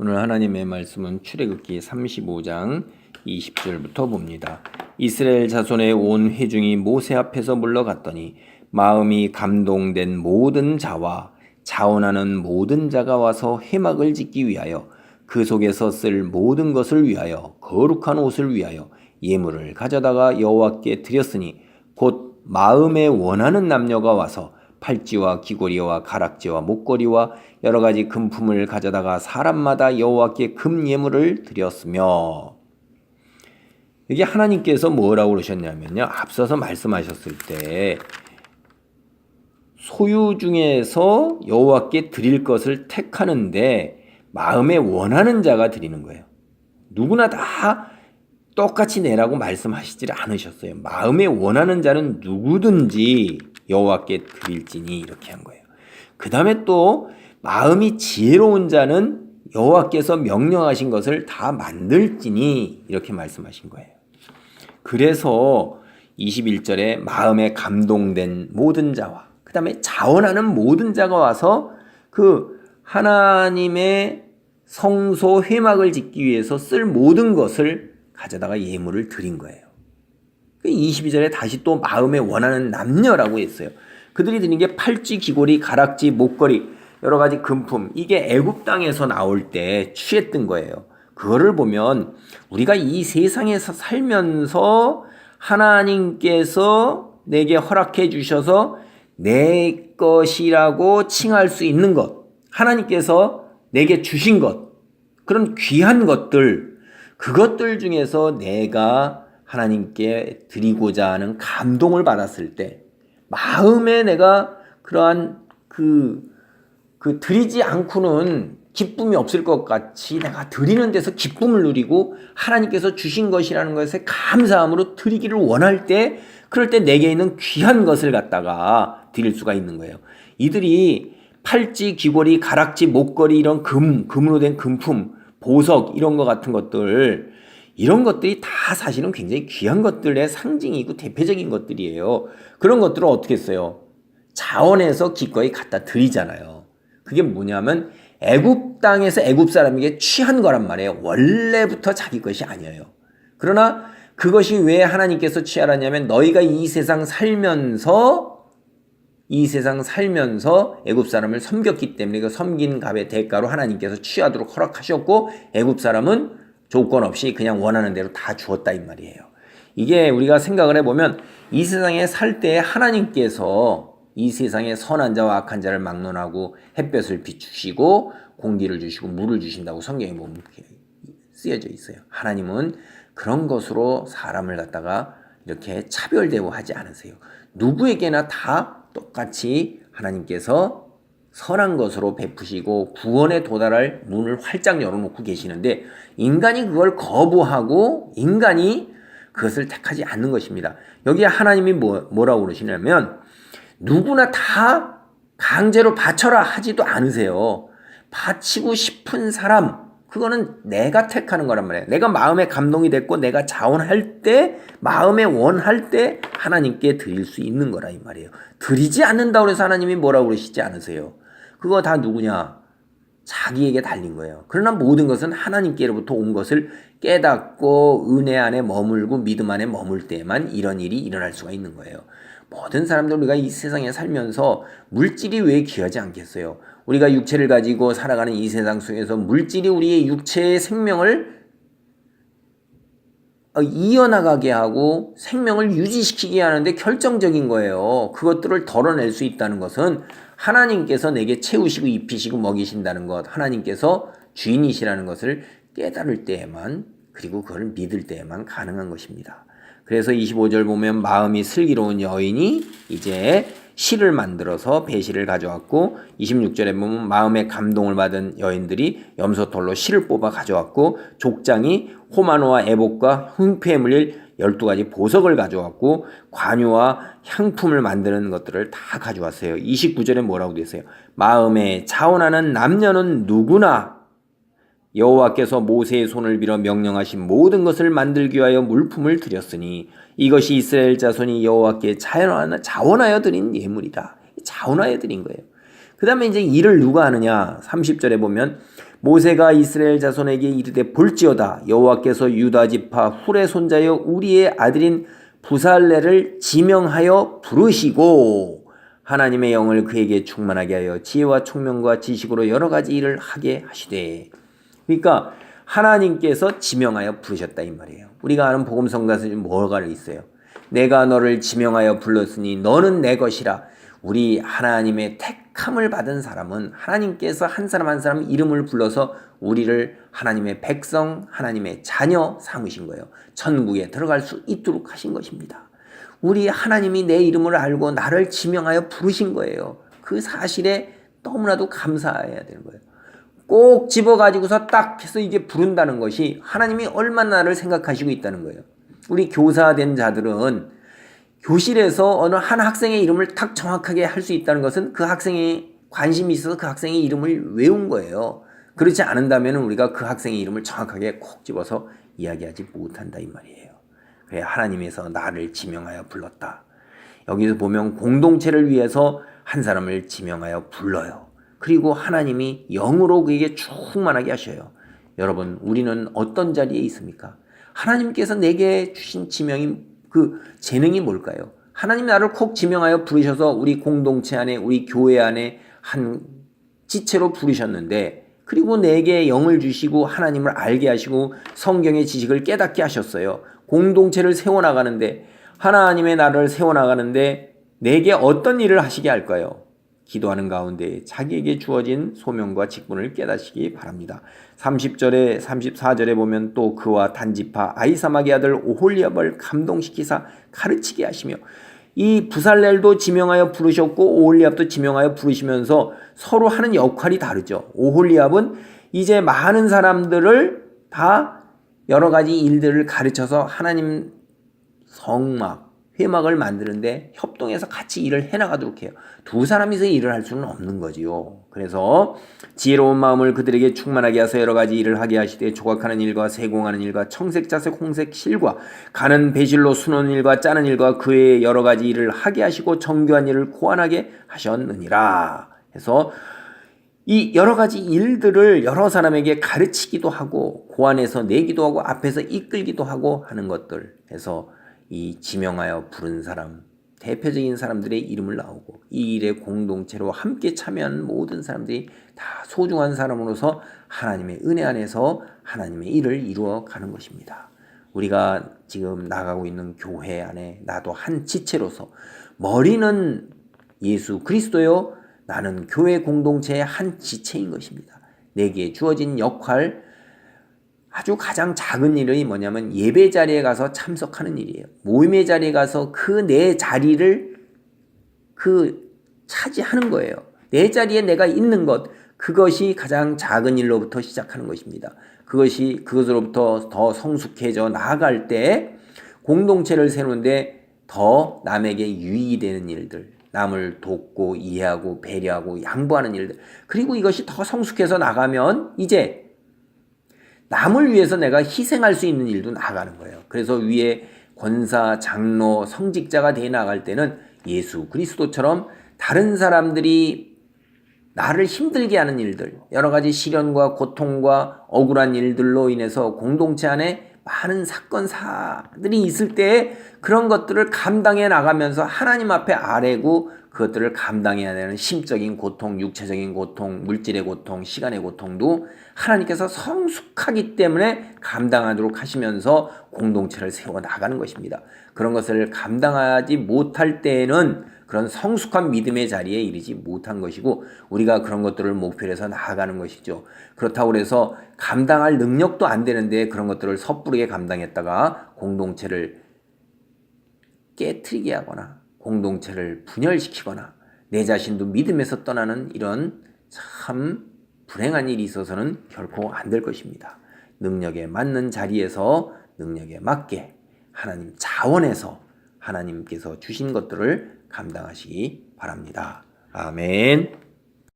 오늘 하나님의 말씀은 출애굽기 35장 20절부터 봅니다. 이스라엘 자손의 온 회중이 모세 앞에서 물러갔더니 마음이 감동된 모든 자와 자원하는 모든 자가 와서 회막을 짓기 위하여 그 속에서 쓸 모든 것을 위하여 거룩한 옷을 위하여 예물을 가져다가 여호와께 드렸으니 곧 마음에 원하는 남녀가 와서 팔찌와 귀고리와 가락지와 목걸이와 여러 가지 금품을 가져다가 사람마다 여호와께 금 예물을 드렸으며, 이게 하나님께서 뭐라고 그러셨냐면요, 앞서서 말씀하셨을 때 소유 중에서 여호와께 드릴 것을 택하는데 마음에 원하는 자가 드리는 거예요. 누구나 다 똑같이 내라고 말씀하시질 않으셨어요. 마음에 원하는 자는 누구든지 여호와께 드릴지니, 이렇게 한 거예요. 그 다음에 또 마음이 지혜로운 자는 여호와께서 명령하신 것을 다 만들지니, 이렇게 말씀하신 거예요. 그래서 21절에 마음에 감동된 모든 자와 그 다음에 자원하는 모든 자가 와서 그 하나님의 성소 회막을 짓기 위해서 쓸 모든 것을 가져다가 예물을 드린 거예요. 22절에 다시 또 마음에 원하는 남녀라고 했어요. 그들이 드린 게 팔찌, 귀고리, 가락지, 목걸이, 여러 가지 금품, 이게 애굽 땅에서 나올 때 취했던 거예요. 그거를 보면 우리가 이 세상에서 살면서 하나님께서 내게 허락해 주셔서 내 것이라고 칭할 수 있는 것, 하나님께서 내게 주신 것, 그런 귀한 것들, 그것들 중에서 내가 하나님께 드리고자 하는 감동을 받았을 때 마음에 내가 그러한 드리지 않고는 기쁨이 없을 것 같이 내가 드리는 데서 기쁨을 누리고 하나님께서 주신 것이라는 것에 감사함으로 드리기를 원할 때, 그럴 때 내게 있는 귀한 것을 갖다가 드릴 수가 있는 거예요. 이들이 팔찌, 귀고리, 가락지, 목걸이, 이런 금으로 된 금품, 보석, 이런 것 같은 것들, 이런 것들이 다 사실은 굉장히 귀한 것들의 상징이고 대표적인 것들이에요. 그런 것들을 어떻게 써요? 자원해서 기꺼이 갖다 드리잖아요. 그게 뭐냐면 애굽 땅에서 애굽 사람에게 취한 거란 말이에요. 원래부터 자기 것이 아니에요. 그러나 그것이 왜 하나님께서 취하라냐면 너희가 이 세상 살면서 애굽 사람을 섬겼기 때문에 그 섬긴 값의 대가로 하나님께서 취하도록 허락하셨고, 애굽 사람은 조건 없이 그냥 원하는 대로 다 주었다, 이 말이에요. 이게 우리가 생각을 해보면 이 세상에 살 때 하나님께서 이 세상에 선한 자와 악한 자를 막론하고 햇볕을 비추시고 공기를 주시고 물을 주신다고 성경에 보면 쓰여져 있어요. 하나님은 그런 것으로 사람을 갖다가 이렇게 차별 대우하지 않으세요. 누구에게나 다 똑같이 하나님께서 선한 것으로 베푸시고 구원에 도달할 문을 활짝 열어놓고 계시는데, 인간이 그걸 거부하고 인간이 그것을 택하지 않는 것입니다. 여기에 하나님이 뭐라고 그러시냐면 누구나 다 강제로 바쳐라 하지도 않으세요. 바치고 싶은 사람, 그거는 내가 택하는 거란 말이에요. 내가 마음에 감동이 됐고 내가 자원할 때, 마음에 원할 때 하나님께 드릴 수 있는 거라, 이 말이에요. 드리지 않는다고 해서 하나님이 뭐라고 그러시지 않으세요. 그거 다 누구냐? 자기에게 달린 거예요. 그러나 모든 것은 하나님께로부터 온 것을 깨닫고 은혜 안에 머물고 믿음 안에 머물 때에만 이런 일이 일어날 수가 있는 거예요. 모든 사람들, 우리가 이 세상에 살면서 물질이 왜 귀하지 않겠어요? 우리가 육체를 가지고 살아가는 이 세상 속에서 물질이 우리의 육체의 생명을 이어나가게 하고 생명을 유지시키게 하는데 결정적인 거예요. 그것들을 덜어낼 수 있다는 것은 하나님께서 내게 채우시고 입히시고 먹이신다는 것, 하나님께서 주인이시라는 것을 깨달을 때에만, 그리고 그걸 믿을 때에만 가능한 것입니다. 그래서 25절 보면 마음이 슬기로운 여인이 이제 실을 만들어서 배실을 가져왔고, 26절에 보면 마음에 감동을 받은 여인들이 염소털로 실을 뽑아 가져왔고, 족장이 호마노와 애복과 흉패에 물릴 12가지 보석을 가져왔고, 관유와 향품을 만드는 것들을 다 가져왔어요. 29절에 뭐라고 되어 있어요? 마음에 자원하는 남녀는 누구나 여호와께서 모세의 손을 빌어 명령하신 모든 것을 만들기 위하여 물품을 드렸으니 이것이 이스라엘 자손이 여호와께 자원하여 드린 예물이다. 자원하여 드린 거예요. 그 다음에 이제 일을 누가 하느냐? 30절에 보면 모세가 이스라엘 자손에게 이르되 볼지어다 여호와께서 유다 지파 훌의 손자여 우리의 아들인 부살레를 지명하여 부르시고 하나님의 영을 그에게 충만하게 하여 지혜와 총명과 지식으로 여러 가지 일을 하게 하시되. 그러니까 하나님께서 지명하여 부르셨다 이 말이에요. 우리가 아는 복음성가서 뭐가 있어요? 내가 너를 지명하여 불렀으니 너는 내 것이라. 우리 하나님의 택함을 받은 사람은 하나님께서 한 사람 한 사람 이름을 불러서 우리를 하나님의 백성, 하나님의 자녀 삼으신 거예요. 천국에 들어갈 수 있도록 하신 것입니다. 우리 하나님이 내 이름을 알고 나를 지명하여 부르신 거예요. 그 사실에 너무나도 감사해야 되는 거예요. 꼭 집어가지고서 딱 해서 이게 부른다는 것이 하나님이 얼마나 나를 생각하시고 있다는 거예요. 우리 교사된 자들은 교실에서 어느 한 학생의 이름을 딱 정확하게 할 수 있다는 것은 그 학생이 관심이 있어서 그 학생의 이름을 외운 거예요. 그렇지 않은다면 우리가 그 학생의 이름을 정확하게 콕 집어서 이야기하지 못한다 이 말이에요. 그래 하나님에서 나를 지명하여 불렀다. 여기서 보면 공동체를 위해서 한 사람을 지명하여 불러요. 그리고 하나님이 영으로 그에게 충만하게 하셔요. 여러분 우리는 어떤 자리에 있습니까? 하나님께서 내게 주신 지명이 그 재능이 뭘까요? 하나님 나를 콕 지명하여 부르셔서 우리 공동체 안에 우리 교회 안에 한 지체로 부르셨는데 그리고 내게 영을 주시고 하나님을 알게 하시고 성경의 지식을 깨닫게 하셨어요. 공동체를 세워나가는데 하나님의 나라를 세워나가는데 내게 어떤 일을 하시게 할까요? 기도하는 가운데 자기에게 주어진 소명과 직분을 깨닫시기 바랍니다. 30절에 34절에 보면 또 그와 단지파 아히사막의 아들 오홀리압을 감동시키사 가르치게 하시며 이 부살렐도 지명하여 부르셨고 오홀리압도 지명하여 부르시면서 서로 하는 역할이 다르죠. 오홀리압은 이제 많은 사람들을 다 여러 가지 일들을 가르쳐서 하나님 성막 회막을 만드는데 협동해서 같이 일을 해나가도록 해요. 두 사람이서 일을 할 수는 없는 거지요. 그래서 지혜로운 마음을 그들에게 충만하게 하서 여러 가지 일을 하게 하시되 조각하는 일과 세공하는 일과 청색 자색 홍색 실과 가는 배실로 수놓는 일과 짜는 일과 그 외에 여러 가지 일을 하게 하시고 정교한 일을 고안하게 하셨느니라. 해서 이 여러 가지 일들을 여러 사람에게 가르치기도 하고 고안해서 내기도 하고 앞에서 이끌기도 하고 하는 것들 해서 이 지명하여 부른 사람, 대표적인 사람들의 이름을 나오고 이 일에 공동체로 함께 참여하는 모든 사람들이 다 소중한 사람으로서 하나님의 은혜 안에서 하나님의 일을 이루어 가는 것입니다. 우리가 지금 나가고 있는 교회 안에 나도 한 지체로서 머리는 예수 그리스도요, 나는 교회 공동체의 한 지체인 것입니다. 내게 주어진 역할, 아주 가장 작은 일이 뭐냐면 예배 자리에 가서 참석하는 일이에요. 모임의 자리에 가서 그 내 자리를 차지하는 거예요. 내 자리에 내가 있는 것, 그것이 가장 작은 일로부터 시작하는 것입니다. 그것으로부터 더 성숙해져 나아갈 때 공동체를 세우는데 더 남에게 유익이 되는 일들, 남을 돕고 이해하고 배려하고 양보하는 일들, 그리고 이것이 더 성숙해서 나가면 이제 남을 위해서 내가 희생할 수 있는 일도 나가는 거예요. 그래서 위에 권사, 장로, 성직자가 돼 나갈 때는 예수 그리스도처럼 다른 사람들이 나를 힘들게 하는 일들, 여러 가지 시련과 고통과 억울한 일들로 인해서 공동체 안에 많은 사건사들이 있을 때 그런 것들을 감당해 나가면서 하나님 앞에 아뢰고 그것들을 감당해야 되는 심적인 고통, 육체적인 고통, 물질의 고통, 시간의 고통도 하나님께서 성숙하기 때문에 감당하도록 하시면서 공동체를 세워 나가는 것입니다. 그런 것을 감당하지 못할 때에는 그런 성숙한 믿음의 자리에 이르지 못한 것이고 우리가 그런 것들을 목표로 해서 나아가는 것이죠. 그렇다고 해서 감당할 능력도 안 되는데 그런 것들을 섣부르게 감당했다가 공동체를 깨트리게 하거나 공동체를 분열시키거나 내 자신도 믿음에서 떠나는 이런 참 불행한 일이 있어서는 결코 안 될 것입니다. 능력에 맞는 자리에서 능력에 맞게 하나님 자원에서 하나님께서 주신 것들을 감당하시기 바랍니다. 아멘.